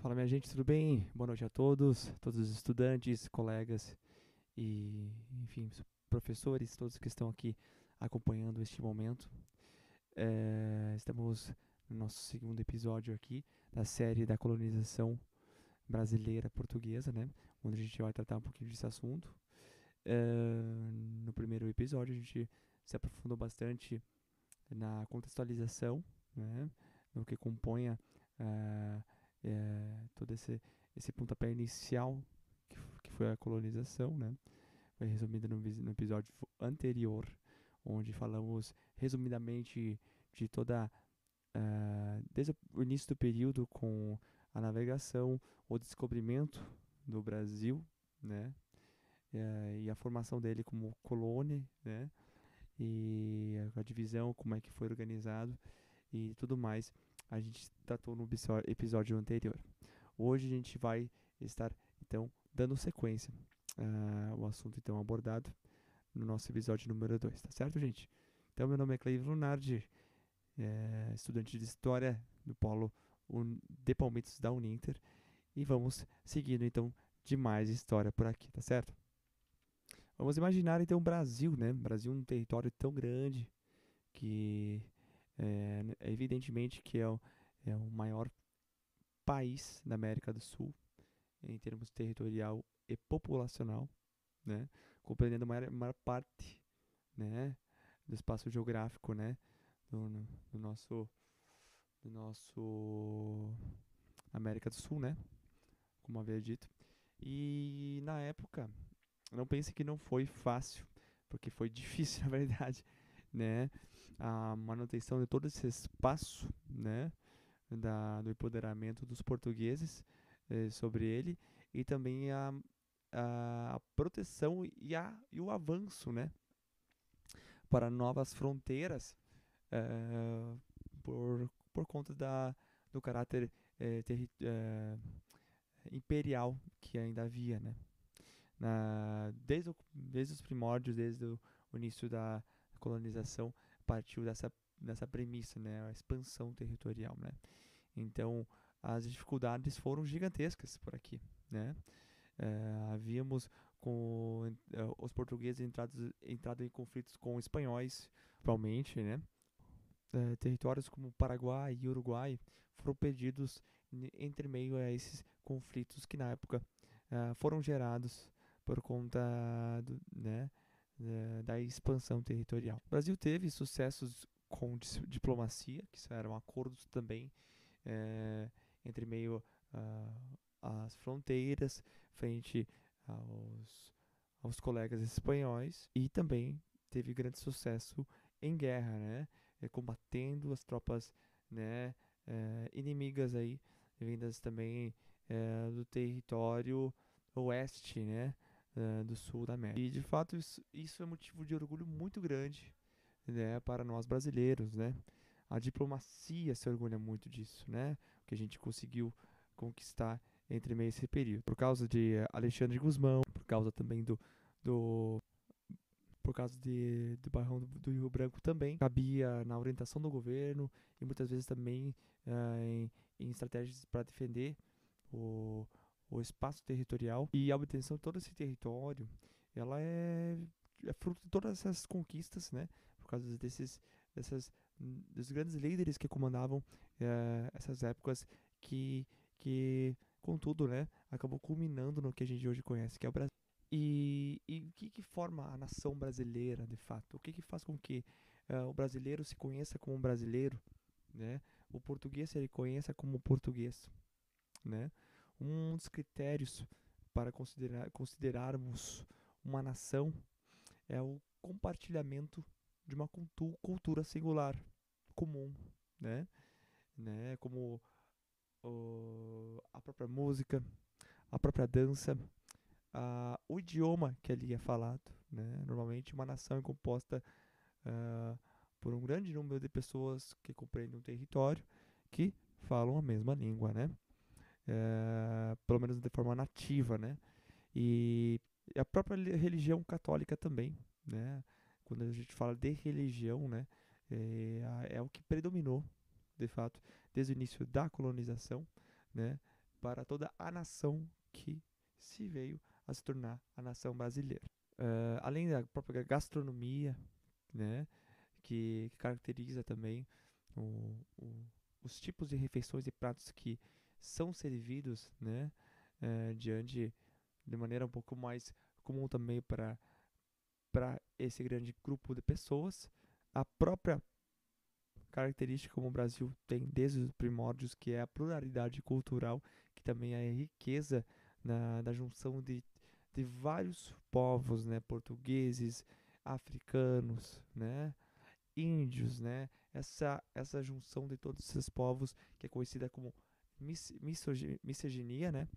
Fala, minha gente, tudo bem? Boa noite a todos os estudantes, colegas e, enfim, professores, todos que estão aqui acompanhando este momento. Estamos no nosso segundo episódio aqui da série da colonização brasileira portuguesa, né? Onde a gente vai tratar um pouquinho desse assunto. No primeiro episódio, a gente se aprofundou bastante na contextualização, né? No que compõe todo esse pontapé inicial que foi a colonização, né? Foi resumido no episódio anterior, onde falamos resumidamente de desde o início do período com a navegação, o descobrimento do Brasil, né? E a formação dele como colônia, né? E a divisão, como é que foi organizado e tudo mais, a gente tratou no episódio anterior. Hoje a gente vai estar, então, dando sequência ao assunto então abordado no nosso episódio número 2, tá certo, gente? Então, meu nome é Cleiton Lunardi, estudante de História do Polo de Palmitos da Uninter, e vamos seguindo, então, de mais história por aqui, tá certo? Vamos imaginar, então, o Brasil, né? O Brasil é um território tão grande que, evidentemente, que é o maior país da América do Sul, em termos territorial e populacional, né? Compreendendo a maior parte, né, do espaço geográfico, né, do, do nosso do nosso América do Sul, né, como havia dito. E na época, não pense que não foi fácil, porque foi difícil, na verdade, né, a manutenção de todo esse espaço, né, do empoderamento dos portugueses sobre ele, e também a proteção e o avanço, né, para novas fronteiras, por conta do caráter imperial que ainda havia, né? Desde os primórdios, desde o início da colonização, partiu dessa premissa, né? A expansão territorial, né? Então, as dificuldades foram gigantescas por aqui, né? Havíamos com os portugueses entrado em conflitos com os espanhóis, principalmente, né? Territórios como Paraguai e Uruguai foram perdidos entre meio a esses conflitos que na época foram gerados por conta né, da expansão territorial. O Brasil teve sucessos com diplomacia, que eram acordos também entre meio às fronteiras, frente aos, aos colegas espanhóis, e também teve grande sucesso em guerra, né? Combatendo as tropas, né, inimigas aí, vindas também do território oeste, né, do sul da América. E de fato isso é motivo de orgulho muito grande, né, para nós brasileiros, né? A diplomacia se orgulha muito disso, né? O que a gente conseguiu conquistar entre meio a esse período. Por causa de Alexandre Gusmão, por causa também do por causa do Barrão do Rio Branco também, cabia na orientação do governo e muitas vezes também em estratégias para defender o, o espaço territorial, e a obtenção de todo esse território, ela é fruto de todas essas conquistas, né? Por causa dos grandes líderes que comandavam essas épocas que, contudo, né, acabou culminando no que a gente hoje conhece, que é o Brasil. E o que forma a nação brasileira, de fato? O que faz com que o brasileiro se conheça como um brasileiro, né? O português se reconheça como português, né? Um dos critérios para considerarmos uma nação é o compartilhamento de uma cultura singular, comum, né? Como a própria música, a própria dança, o idioma que ali é falado, né? Normalmente uma nação é composta ah, por um grande número de pessoas que compreendem um território, que falam a mesma língua, né? Pelo menos de forma nativa, né? E a própria religião católica também, né? Quando a gente fala de religião, né? É o que predominou, de fato, desde o início da colonização, né? para toda a nação que se veio a se tornar a nação brasileira. Além da própria gastronomia, né, que caracteriza também o, o, os tipos de refeições e pratos que são servidos, né, diante de maneira um pouco mais comum também para esse grande grupo de pessoas. A própria característica como o Brasil tem desde os primórdios, que é a pluralidade cultural, que também é a riqueza da junção de vários povos, né, portugueses, africanos, né, índios, né, essa junção de todos esses povos, que é conhecida como misoginia, né,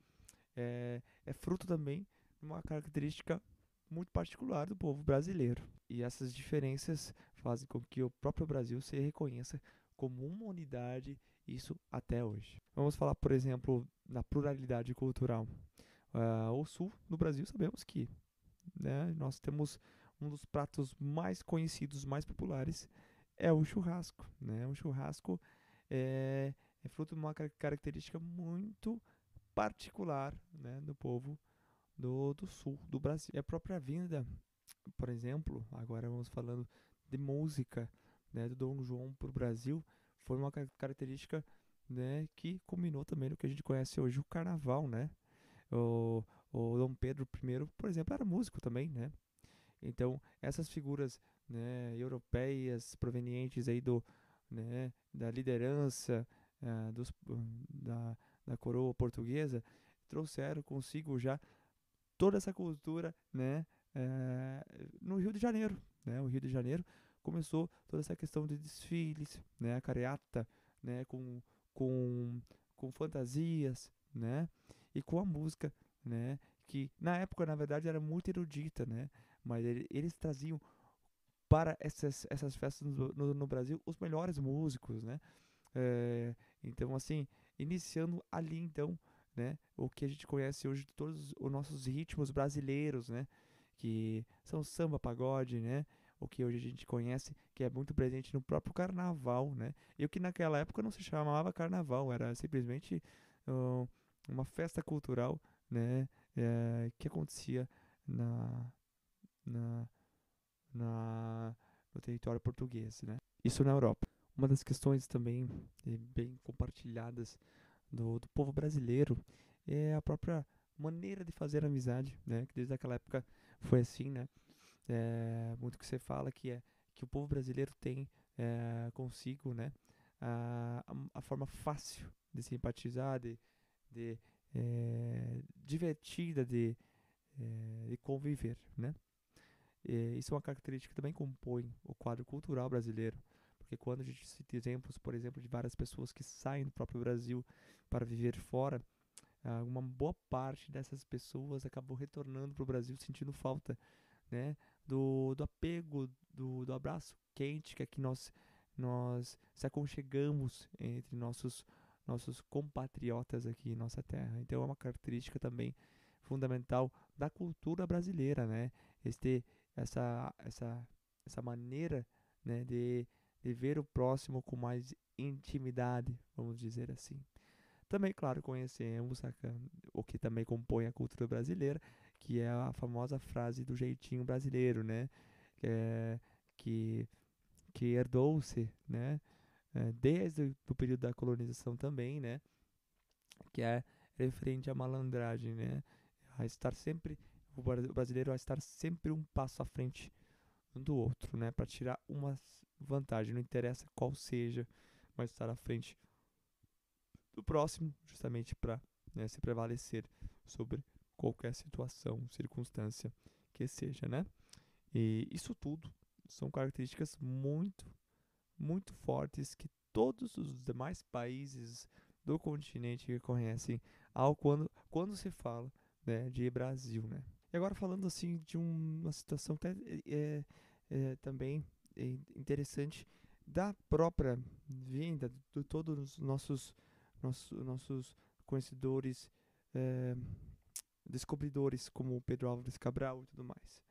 é fruto também de uma característica muito particular do povo brasileiro. E essas diferenças fazem com que o próprio Brasil se reconheça como uma unidade, isso até hoje. Vamos falar, por exemplo, na pluralidade cultural. O sul do Brasil, sabemos que, né, nós temos um dos pratos mais conhecidos, mais populares, é o churrasco. Né? O churrasco é fruto de uma característica muito particular, né, do povo do sul do Brasil. E a própria vinda, por exemplo, agora vamos falando de música, né, do Dom João para o Brasil, foi uma característica, né, que culminou também no que a gente conhece hoje, o carnaval, né? O, o Dom Pedro I, por exemplo, era músico também, né? Então, essas figuras, né, europeias provenientes aí né, da liderança da coroa portuguesa trouxeram consigo já toda essa cultura, né, no Rio de Janeiro, né? O Rio de Janeiro começou toda essa questão de desfiles, né, a carreata, né, com, com fantasias, né, e com a música, né, que na época, na verdade, era muito erudita, né, mas eles traziam para essas festas no Brasil os melhores músicos, né, é, então, assim, iniciando ali, então, né, o que a gente conhece hoje de todos os nossos ritmos brasileiros, né, que são samba, pagode, né, o que hoje a gente conhece, que é muito presente no próprio carnaval, né, e o que naquela época não se chamava carnaval, era simplesmente uh, uma festa cultural, né, que acontecia na, na, no território português, né, isso na Europa. Uma das questões também bem compartilhadas do povo brasileiro é a própria maneira de fazer amizade, né? Que desde aquela época foi assim, né? Muito que você fala que o povo brasileiro tem consigo, né? A forma fácil de simpatizar, de divertida de conviver, né? Isso é uma característica que também compõe o quadro cultural brasileiro, porque quando a gente cita exemplos, por exemplo, de várias pessoas que saem do próprio Brasil para viver fora, uma boa parte dessas pessoas acabou retornando para o Brasil sentindo falta, né, do apego, do abraço quente que aqui nós se aconchegamos entre nossos compatriotas aqui em nossa terra. Então é uma característica também fundamental da cultura brasileira, né? Este, essa maneira, né, de ver o próximo com mais intimidade, vamos dizer assim. Também, claro, conhecemos o que também compõe a cultura brasileira, que é a famosa frase do jeitinho brasileiro, né? É, que, que herdou-se, né? Desde o período da colonização também, né? Que é referente à malandragem, né? A estar sempre, o brasileiro a estar sempre um passo à frente um do outro, né? Para tirar uma vantagem, não interessa qual seja, mas estar à frente do próximo, justamente para, né, se prevalecer sobre qualquer situação, circunstância que seja, né? E isso tudo são características muito fortes que todos os demais países do continente reconhecem quando se fala, né, de Brasil, né? E agora falando assim de uma situação até, também interessante da própria vinda de todos os nossos conhecedores, eh, descobridores como o Pedro Álvares Cabral e tudo mais.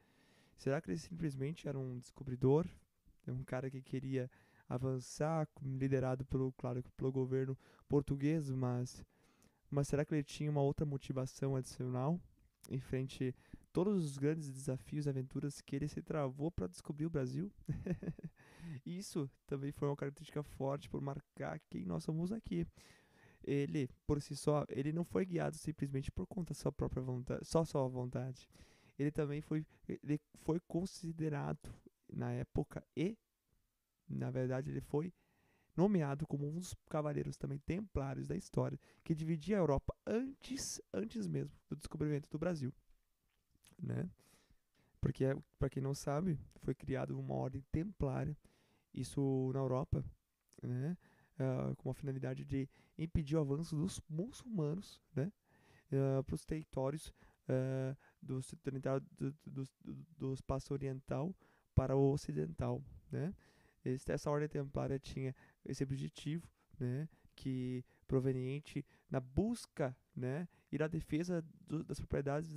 Será que ele simplesmente era um descobridor, um cara que queria avançar, liderado pelo, claro, pelo governo português, mas Mas será que ele tinha uma outra motivação adicional em frente a todos os grandes desafios e aventuras que ele se travou para descobrir o Brasil? Isso também foi uma característica forte por marcar quem nós somos aqui. Ele, por si só, ele não foi guiado simplesmente por conta da sua própria vontade, só sua vontade. Ele foi considerado na época e, na verdade, ele foi nomeado como um dos cavaleiros também templários da história, que dividia a Europa antes mesmo do descobrimento do Brasil, né? Porque, para quem não sabe, foi criada uma ordem templária, isso na Europa, né? Com a finalidade de impedir o avanço dos muçulmanos, né? Para os territórios do espaço oriental para o ocidental, né? Essa ordem templária tinha esse objetivo, né? Que proveniente na busca, né? E na defesa das propriedades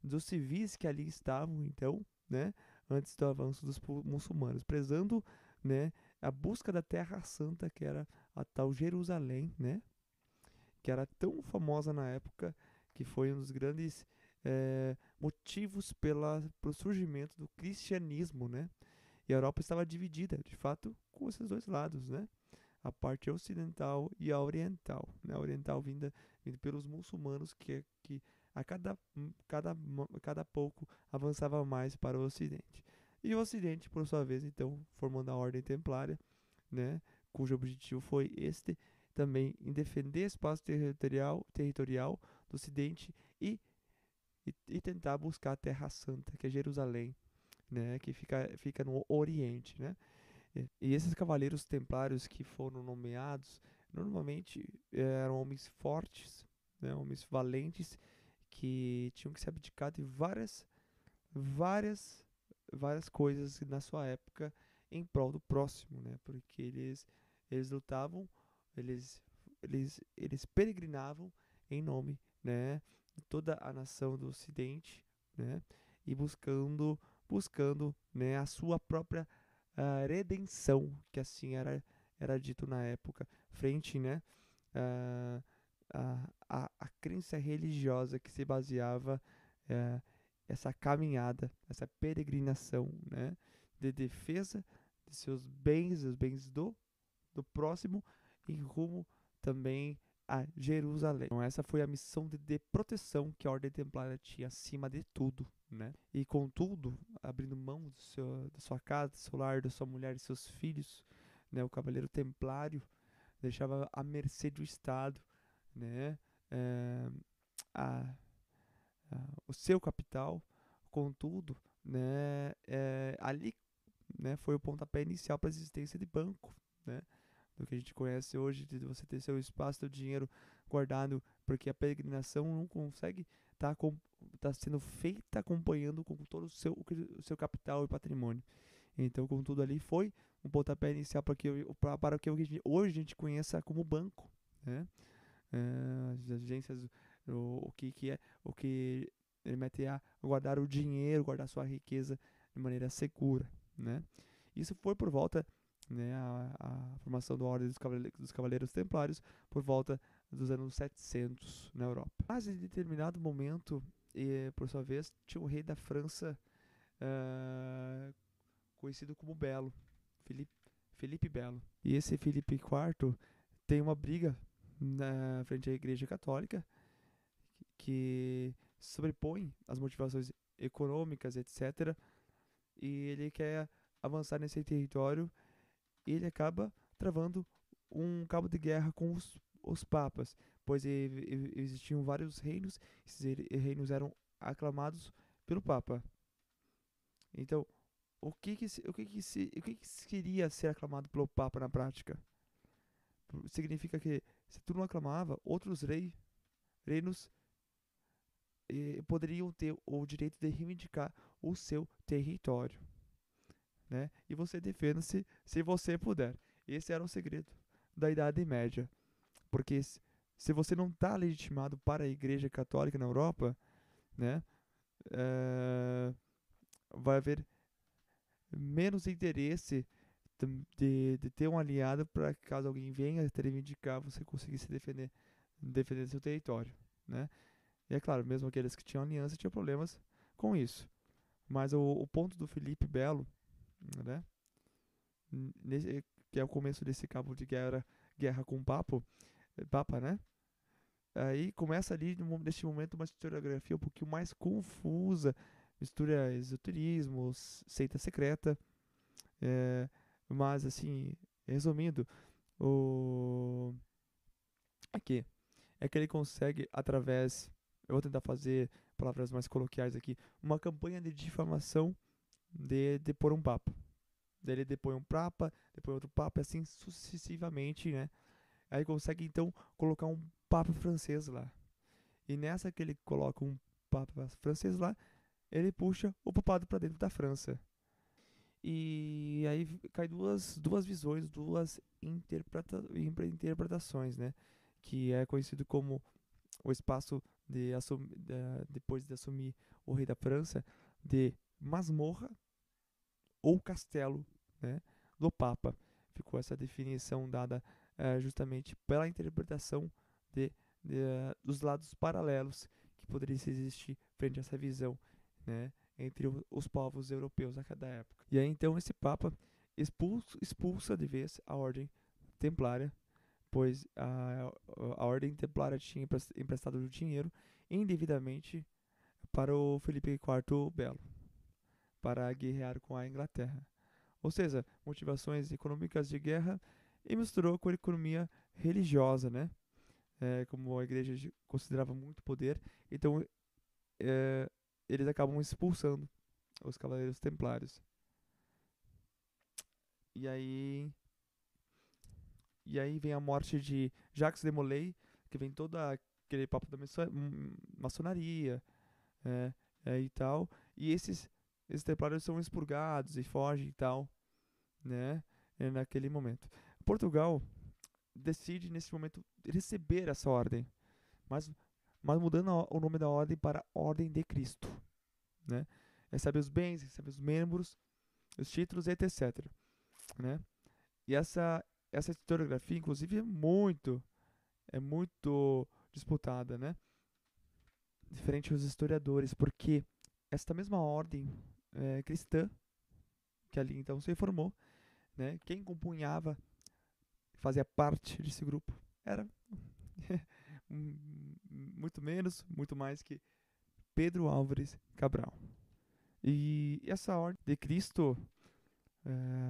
dos civis que ali estavam, então, né? Antes do avanço dos muçulmanos, prezando, né? A busca da Terra Santa, que era a tal Jerusalém, né? Que era tão famosa na época, que foi um dos grandes motivos pelo surgimento do cristianismo, né? E a Europa estava dividida, de fato, com esses dois lados, né? A parte ocidental e a oriental, né? A oriental vindo pelos muçulmanos que a cada pouco avançava mais para o ocidente. E o ocidente, por sua vez, então, formando a ordem templária, né? Cujo objetivo foi este também em defender espaço territorial do ocidente e tentar buscar a Terra Santa, que é Jerusalém, né? Que fica no Oriente, né? E esses cavaleiros templários que foram nomeados, normalmente eram homens fortes, né, homens valentes, que tinham que se abdicar de várias, várias coisas na sua época em prol do próximo, né? Porque eles lutavam, eles, eles peregrinavam em nome, né, de toda a nação do Ocidente, né? E buscando, né, a sua própria redenção, que assim era dito na época, frente, né, a, a crença religiosa que se baseava eh, essa caminhada, essa peregrinação, né, de defesa de seus bens, os bens do próximo, em rumo também a Jerusalém. Então essa foi a missão de proteção que a Ordem Templária tinha acima de tudo, né? E contudo, abrindo mão da sua casa, do seu lar, da sua mulher e seus filhos, né? O Cavaleiro Templário deixava à mercê do Estado, né? eh, a, o seu capital, contudo, né? Ali, né? Foi o pontapé inicial para a existência de banco, né? Do que a gente conhece hoje, de você ter seu espaço, seu dinheiro guardado, porque a peregrinação não consegue tá sendo feita acompanhando com todo o seu capital e patrimônio. Então, contudo, ali foi um pontapé inicial para o que hoje a gente conheça como banco, né? As agências, o que remete a guardar o dinheiro, guardar sua riqueza de maneira segura, né? Isso foi por volta, né, a formação da Ordem dos Cavaleiros Templários por volta dos anos 700 na Europa. Mas em determinado momento, por sua vez, tinha o rei da França, conhecido como Belo, Felipe, Felipe Belo. E esse Felipe IV tem uma briga na frente à Igreja Católica que sobrepõe as motivações econômicas, etc. E ele quer avançar nesse território e ele acaba travando um cabo de guerra com os papas, pois existiam vários reinos, esses reinos eram aclamados pelo papa. Então, o que se queria ser aclamado pelo papa na prática? Significa que se tu não aclamava, outros reinos poderiam ter o direito de reivindicar o seu território, né? E você defenda-se se você puder. Esse era o segredo da Idade Média, porque se você não está legitimado para a Igreja Católica na Europa, né, vai haver menos interesse de ter um aliado para que caso alguém venha te reivindicar, você conseguir se defender defender seu território, né? E é claro, mesmo aqueles que tinham aliança tinham problemas com isso. Mas o ponto do Felipe Belo, né? Que é o começo desse cabo de guerra com o Papa, né? Aí começa ali, neste momento, uma historiografia um pouquinho mais confusa, mistura esoterismo, seita secreta, é, mas assim, resumindo, o aqui é que ele consegue através, eu vou tentar fazer palavras mais coloquiais aqui, uma campanha de difamação de depor um papa. Daí ele depõe um papa, depois outro papa, e assim sucessivamente, né? Aí consegue então colocar um papa francês lá. E nessa que ele coloca um papa francês lá, ele puxa o papado para dentro da França. E aí cai duas visões, duas interpretações, né? Que é conhecido como o espaço depois de assumir o rei da França, de masmorra ou castelo, né, do Papa. Ficou essa definição dada justamente pela interpretação dos lados paralelos que poderia existir frente a essa visão, né, entre os povos europeus a cada época. E aí então esse Papa expulsa de vez a Ordem Templária, pois a Ordem Templária tinha emprestado dinheiro indevidamente para o Felipe IV Belo, para guerrear com a Inglaterra. Ou seja, motivações econômicas de guerra e misturou com a economia religiosa, né? Como a igreja considerava muito poder, então é, eles acabam expulsando os cavaleiros templários. E aí, e aí vem a morte de Jacques de Molay, que vem todo aquele papo da maçonaria, é, e tal. E esses templários são expurgados e fogem e tal, né? Naquele momento. Portugal decide nesse momento receber essa ordem, mas, mas mudando o nome da ordem para Ordem de Cristo, né? Recebe os bens, recebe os membros, os títulos, etc, né? E essa historiografia, inclusive, é muito disputada, né? Diferente dos historiadores, porque esta mesma ordem cristã, que ali então se formou, né? Quem compunhava, fazia parte desse grupo, era muito menos, muito mais que Pedro Álvares Cabral. E essa ordem de Cristo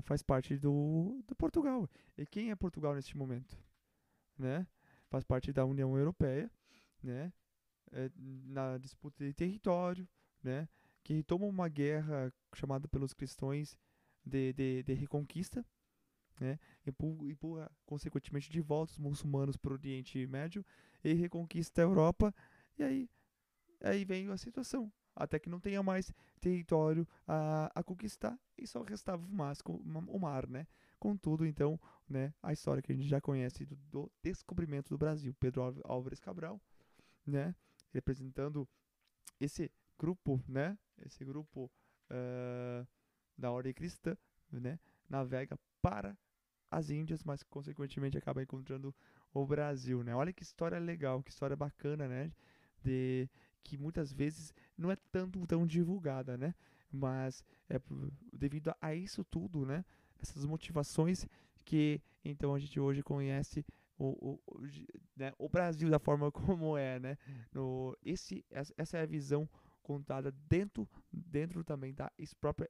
faz parte do Portugal. E quem é Portugal neste momento? Né? Faz parte da União Europeia, né? Na disputa de território, né? Que toma uma guerra chamada pelos cristãos de reconquista, né? Empurra consequentemente de volta os muçulmanos para o Oriente Médio e reconquista a Europa. E aí vem a situação. Até que não tenha mais território a conquistar e só restava o mar, né? Contudo, então, né, a história que a gente já conhece do descobrimento do Brasil. Pedro Álvares Cabral, né? Representando esse grupo, né? Esse grupo da ordem cristã, né? Navega para as Índias, mas consequentemente acaba encontrando o Brasil, né? Olha que história legal, que história bacana, né? De que muitas vezes não é tanto tão divulgada, né? Mas devido a isso tudo, né? Essas motivações que então a gente hoje conhece né, o Brasil da forma como é, né? Essa é a visão contada dentro também da própria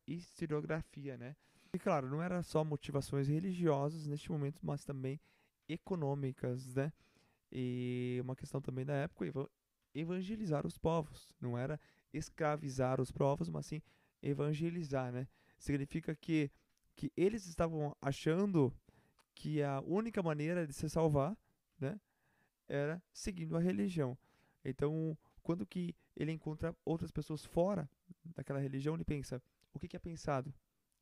historiografia, né? E claro, não era só motivações religiosas neste momento, mas também econômicas, né? E uma questão também da época, evangelizar os povos. Não era escravizar os povos, mas sim evangelizar, né? Significa que eles estavam achando que a única maneira de se salvar, né, era seguindo a religião. Então, quando que ele encontra outras pessoas fora daquela religião, ele pensa, o que é pensado,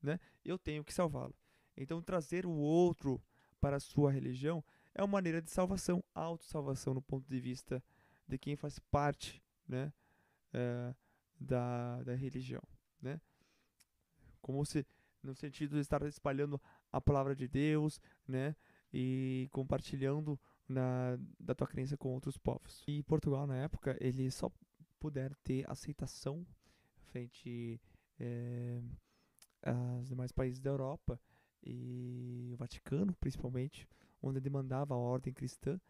né? Eu tenho que salvá-lo. Então, trazer o outro para a sua religião é uma maneira de salvação, autossalvação no ponto de vista de quem faz parte, né, eh, da religião, né? Como se no sentido de estar espalhando a palavra de Deus, né, e compartilhando da tua crença com outros povos. E Portugal, na época, ele só puderam ter aceitação frente aos demais países da Europa e o Vaticano, principalmente, onde demandava a ordem cristã,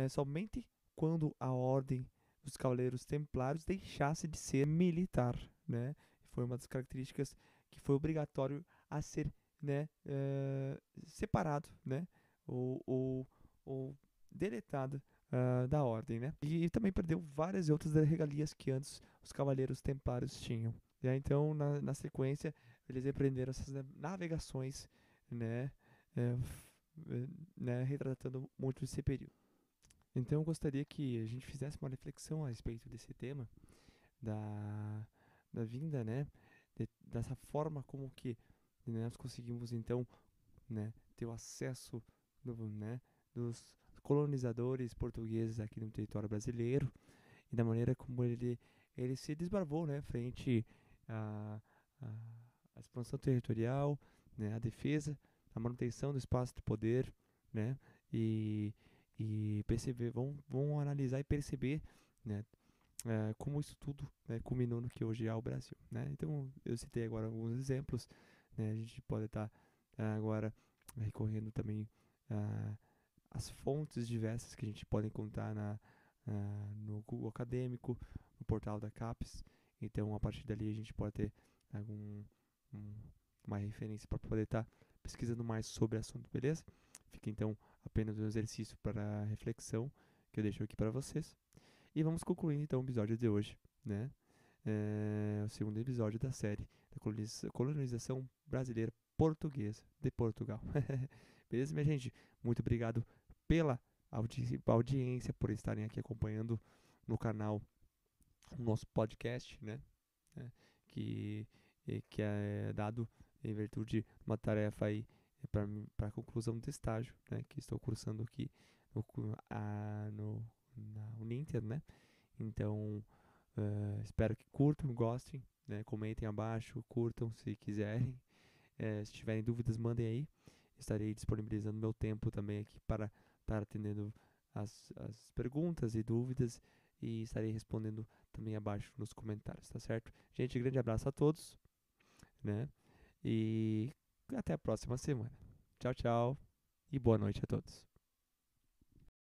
somente quando a ordem dos Cavaleiros Templários deixasse de ser militar, né? Foi uma das características que foi obrigatório a ser, né, separado, né? Ou deletado da ordem, né? E também perdeu várias outras regalias que antes os Cavaleiros Templários tinham. E aí, então, na sequência, eles empreenderam essas navegações, né, né, retratando muito esse período. Então eu gostaria que a gente fizesse uma reflexão a respeito desse tema, da vinda, né, dessa forma como que, né, nós conseguimos então, né, ter o acesso né, dos colonizadores portugueses aqui no território brasileiro e da maneira como ele se desbravou, né, frente à, à, à expansão territorial, né, à defesa, à manutenção do espaço de poder, né, e, e perceber, vão analisar e perceber, né, como isso tudo, né, culminou no que hoje é o Brasil, né. Então eu citei agora alguns exemplos, né, a gente pode estar agora recorrendo também às fontes diversas que a gente pode encontrar no Google Acadêmico, no portal da CAPES. Então, a partir dali, a gente pode ter algum, um, uma referência para poder estar pesquisando mais sobre o assunto, beleza? Fica então apenas um exercício para reflexão que eu deixo aqui para vocês. E vamos concluindo então o episódio de hoje, né? O segundo episódio da série da colonização brasileira portuguesa de Portugal. Beleza, minha gente? Muito obrigado pela audiência, por estarem aqui acompanhando no canal o nosso podcast, né? Que é dado em virtude de uma tarefa aí para a conclusão do estágio, né? Que estou cursando aqui na Uninter, né? Então, espero que curtam, gostem, né? Comentem abaixo, curtam se quiserem. Se tiverem dúvidas, mandem aí. Estarei disponibilizando meu tempo também aqui para estar atendendo as perguntas e dúvidas e estarei respondendo também abaixo nos comentários, tá certo? Gente, grande abraço a todos, né? E até a próxima semana. Tchau, tchau e boa noite a todos.